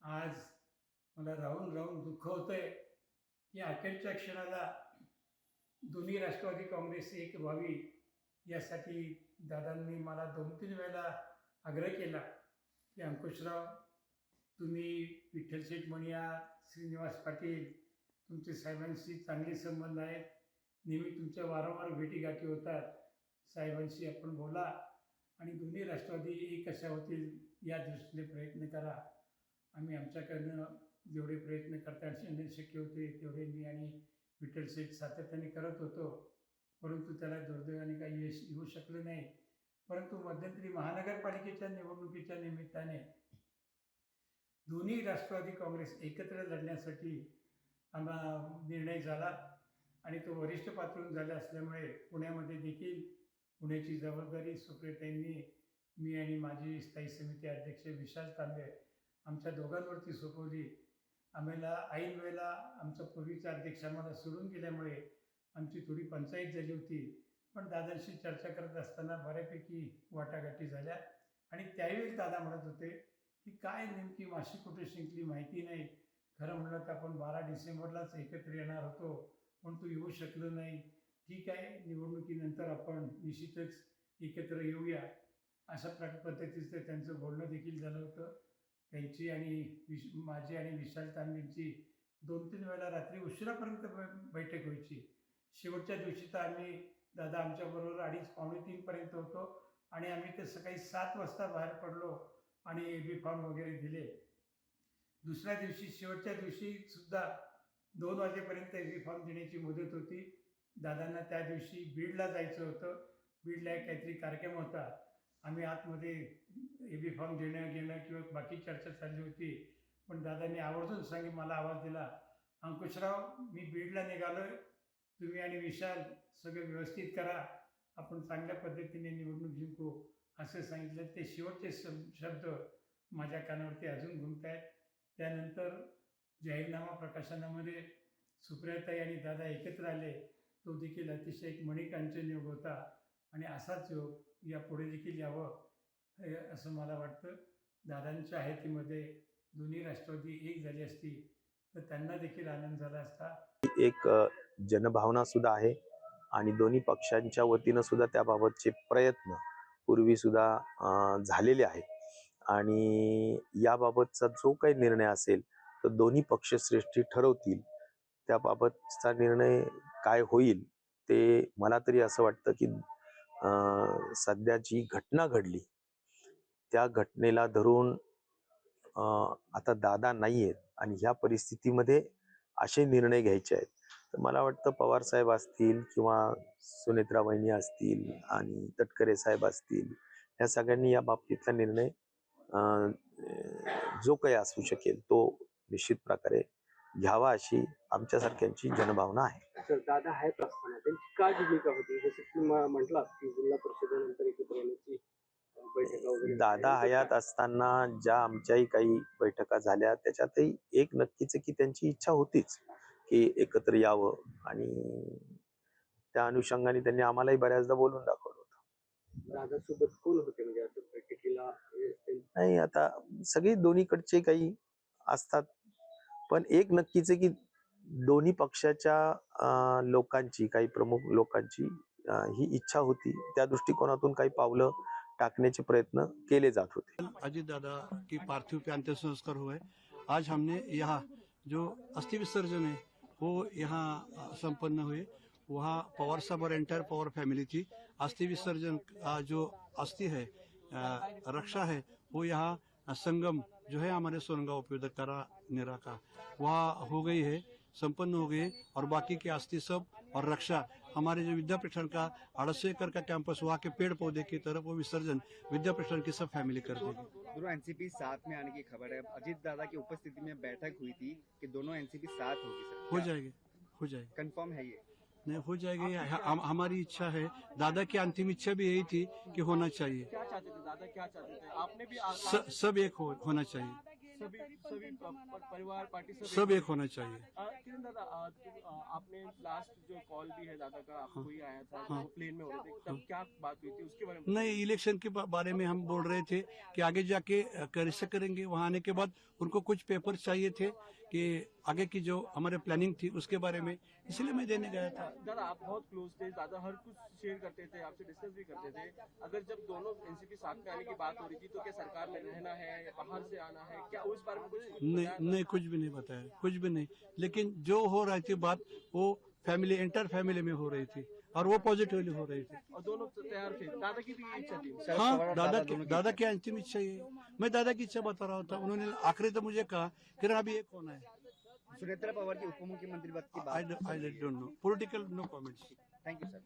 आज मला राहून राहून दुःख होतंय की अखेरच्या क्षणाला दोन्ही राष्ट्रवादी काँग्रेस एक व्हावी यासाठी दादांनी मला 2-3 वेळेला आग्रह केला की अंकुशराव, तुम्ही विठ्ठल शेठ मणिया, श्रीनिवास पाटील, तुमचे साहेबांशी चांगले संबंध आहेत, नेहमी तुमच्या वारंवार भेटीगाठी होतात, साहेबांशी आपण बोला आणि दोन्ही राष्ट्रवादी एक कशा होतील या दृष्टीने प्रयत्न करा. आम्ही आमच्याकडनं जेवढे प्रयत्न करता येणं शक्य होते तेवढे मी आणि विठ्ठल शेठ सातत्याने करत होतो, परंतु त्याला दुर्दैवाने काही यश येऊ शकलं नाही. परंतु मध्यंतरी महानगरपालिकेच्या निवडणुकीच्या निमित्ताने दोन्ही राष्ट्रवादी काँग्रेस एकत्र लढण्यासाठी आम्हाला निर्णय झाला आणि तो वरिष्ठ पातळीवर झाला असल्यामुळे पुण्यामध्ये देखील पुण्याची जबाबदारी सुप्रियाताईंनी मी आणि माजी स्थायी समिती अध्यक्ष विशाल तांबे आमच्या दोघांवरती सोपवली. आम्हाला ऐन वेळेला आमचा पूर्वीचा अध्यक्ष आम्हाला सोडून गेल्यामुळे आमची थोडी पंचायत झाली होती, पण दादांशी चर्चा करत असताना बऱ्यापैकी वाटाघाटी झाल्या आणि त्यावेळी दादा म्हणत होते की काय नेमकी माशी कुठे शिंकली माहिती नाही. खरं म्हणलं तर आपण 12 डिसेंबरलाच एकत्र येणार होतो, पण तू येऊ शकलो नाही. ठीक आहे, निवडणुकीनंतर आपण निश्चितच एकत्र येऊया, अशा पद्धतीचं त्यांचं बोलणं देखील झालं होतं. त्यांची आणि माझी आणि विशाल तांबेंची 2-3 वेळेला रात्री उशिरापर्यंत बैठक व्हायची. शेवटच्या दिवशी तर आम्ही दादा आमच्याबरोबर 2:30-3 पर्यंत होतो आणि आम्ही ते सकाळी 7 वाजता बाहेर पडलो आणि AB फॉर्म वगैरे दिले. दुसऱ्या दिवशी शेवटच्या दिवशी सुद्धा 2 वाजेपर्यंत AB फॉर्म देण्याची मुदत होती. दादांना त्या दिवशी बीडला जायचं होतं. बीडला एक काहीतरी कार्यक्रम होता. आम्ही आतमध्ये AB फॉर्म देणं घेणं किंवा बाकी चर्चा चालली होती, पण दादांनी आवर्जून मला आवाज दिला, अंकुशराव, मी बीडला निघालो आहे, तुम्ही आणि विशाल सगळं व्यवस्थित करा, आपण चांगल्या पद्धतीने निवडणूक जिंकू, असं सांगितलं. ते शेवटचे शब्द माझ्या कानावरती अजून घुमत आहेत. त्यानंतर जाहीरनामा प्रकाशनामध्ये सुप्रियाताई आणि दादा एकत्र आले. तो देखील अतिशय एक मणिकांचन योग होता आणि असाच योग यापुढे देखील यावं असं मला वाटतं. दादांच्या हयातीमध्ये दोन्ही राष्ट्रवादी एक झाली असती तर त्यांना देखील आनंद झाला असता. एक जनभावना सुद्धा आहे आणि दोन्ही पक्षांच्या वतीनं सुद्धा त्याबाबतचे प्रयत्न पूर्वी सुद्धा झालेले आहेत आणि याबाबतचा जो काही निर्णय असेल तर दोन्ही पक्षश्रेष्ठी ठरवतील. त्याबाबतचा निर्णय काय होईल ते मला तरी असं वाटतं की सध्या जी घटना घडली त्या घटनेला धरून आता दादा नाही आहेत आणि ह्या परिस्थितीमध्ये असे निर्णय घ्यायचे आहेत तर मला वाटतं पवार साहेब असतील किंवा सुनेत्रा वहिनी असतील आणि तटकरे साहेब असतील, या सगळ्यांनी या बाबतीतला निर्णय जो काही असू शकेल तो निश्चित प्रकारे घ्यावा अशी आमच्यासारख्यांची जनभावना आहे. सर, दादा हयात असताना त्यांची काय भूमिका होती? जसं तुम्ही म्हटलात की जिल्हा परिषदेनंतर एकत्र येण्याची बैठका वगैरे. दादा हयात असताना ज्या आमच्याही काही बैठका झाल्या त्याच्यातही एक नक्कीच की त्यांची इच्छा होतीच की एकत्र यावं आणि त्या अनुषंगाने त्यांनी आम्हालाही बऱ्याचदा बोलून दाखवलं होतं. दादा सोबत कोण होते म्हणजे असं बैठकीला? नाही, आता सगळे दोन्हीकडचे काही असतात, पण एक नक्कीच आहे की दोन्ही पक्षाच्या लोकांची, काही प्रमुख लोकांची ही इच्छा होती. त्या दृष्टिकोनातून काही पावलं टाकण्याचे प्रयत्न केले जात होते. अजीत दादा की पार्थिव पे अंतिम संस्कार हुए। आज हमने यहाँ जो अस्थि विसर्जन है वो यहाँ संपन्न हुए। वहाँ पवार साहब और एंटायर पवार फैमिली थी। अस्थि विसर्जन जो अस्थि है, रक्षा है, वो यहाँ संगम जो है हमारे सोनगांव उपयोदकरा नेरा का वहाँ हो गई है, संपन्न हो गई है। और बाकी के अस्थि सब और रक्षा हमारे जो विद्यापीठन का 250 एकड़ का कैंपस, वहाँ के पेड़ पौधे की तरफ वो विसर्जन विद्यापीठन की सब फैमिली कर देगी। दोनों एनसीपी साथ में आने की खबर है। अजीत दादा की उपस्थिति में बैठक हुई थी कि दोनों एनसीपी साथ होगी सर? हो जाएगी, हो जाएगी, कंफर्म है ये? नहीं हो जाएगी। हमारी इच्छा है, दादा की अंतिम इच्छा भी यही थी कि होना चाहिए। क्या चाहते थे दादा, क्या चाहते थे? आपने भी सब एक होना चाहिए। सभी सभी परिवार पार्टी सब एक होना चाहिए। किरण दादा, आपने लास्ट जो कॉल भी है दादा का, आपको ही आया था, हाँ। वो प्लेन में हो रहे थे, तब क्या बात हुई थी उसके बारे में? नहीं, इलेक्शन के बारे में हम बोल रहे थे कि आगे जाके कैसे करेंगे। वहां आने के बाद उनको कुछ पेपर चाहिए थे कि आगे की जो हमारे प्लानिंग थी उसके बारे में, इसलिए मैं देने गया था। दादा, आप बहुत क्लोज थे, दादा हर कुछ शेयर करते थे, आपसे डिस्कस भी करते थे। अगर जब दोनों एनसीपी साथ में आने की बात हो रही थी, तो क्या सरकार में रहना है या बाहर से आना है, क्या उस बारे में कुछ नहीं नहीं, कुछ भी नहीं बताया, कुछ भी नहीं। लेकिन जो हो रही थी बात, वो फैमिली, इंटर फैमिली में हो रही थी और वो पॉजिटिवली हो रही थी। और दोनों तैयार थे, दादा की भी इच्छा थी। हाँ, दादा की अंतिम इच्छा ये है। मैं दादा की इच्छा बता रहा था। उन्होंने आखिरी तो मुझे कहा कि अभी एक होना है। सुनेत्रा पवार की उप मुख्यमंत्री पद की बात। I don't know, political no comments. Thank you sir.